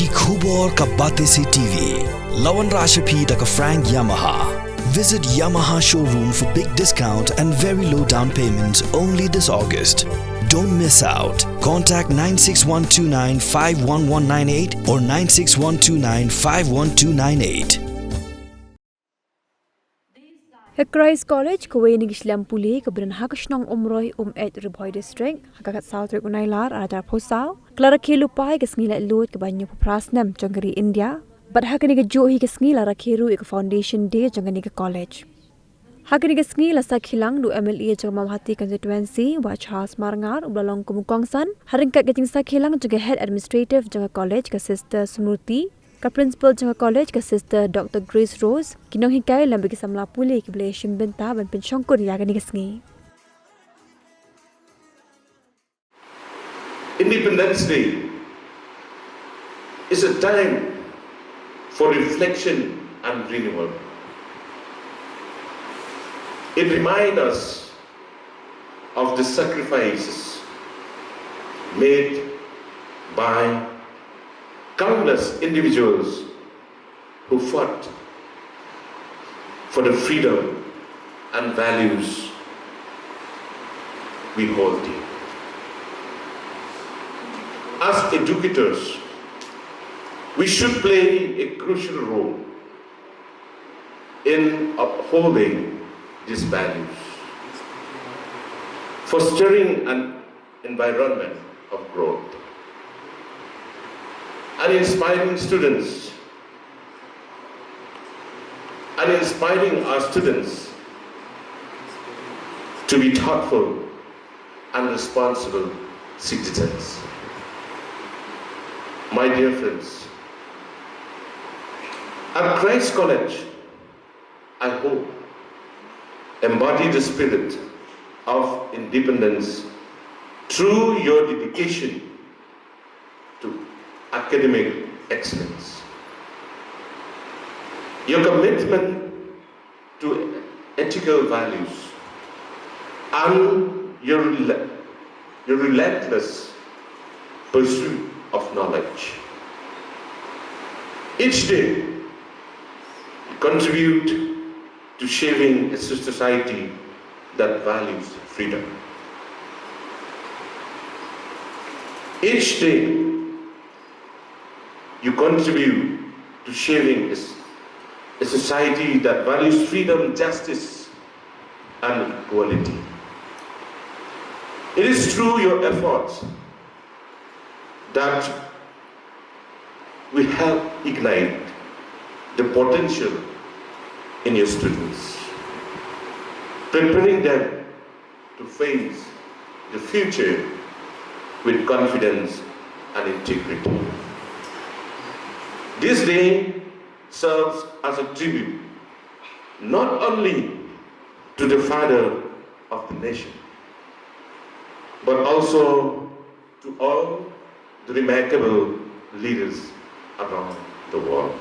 Ki Khubor Ka Bate Se TV. Lawan Rashapi Taka Frank Yamaha. Visit Yamaha showroom for big discount and very low down payments only this August. Don't miss out. Contact 96129 51198 or 96129 51298. Christ College Kuwainig Islam Puli keberan hakasnong umroy Ed Riboy District hakakat South Unailar ada posau Clara Kilupai kesngi Laitluid ke banyu prasnam jongari India but hakani ke johi kesngi lara kiru ik foundation day jongani ke college hakani kesngi la sakhilang du MLA jong mamhati constituency wa Charles Marangar ublalong kumukongsan haringkat ke jing sakhilang juga head administrative jong college ke sister Smruti ka principal jong college ka sister Dr. Grace Rose kinong hikai lambe ke samla puli ke bele shimbenta ban pen Shongkun ya gani kesngi Independence Day is a time for reflection and renewal. It reminds us of the sacrifices made by countless individuals who fought for the freedom and values we hold dear. As educators, we should play a crucial role in upholding these values, fostering an environment of growth, and inspiring our students to be thoughtful and responsible citizens. My dear friends, at Christ College, I hope, embody the spirit of independence through your dedication to academic excellence. Your commitment to ethical values and your relentless pursuit of knowledge. Each day, contribute to shaping a society that values freedom. Each day, you contribute to shaping a society that values freedom, justice, and equality. It is through your efforts that we help ignite the potential in your students, preparing them to face the future with confidence and integrity. This day serves as a tribute not only to the father of the nation, but also to all the remarkable leaders around the world.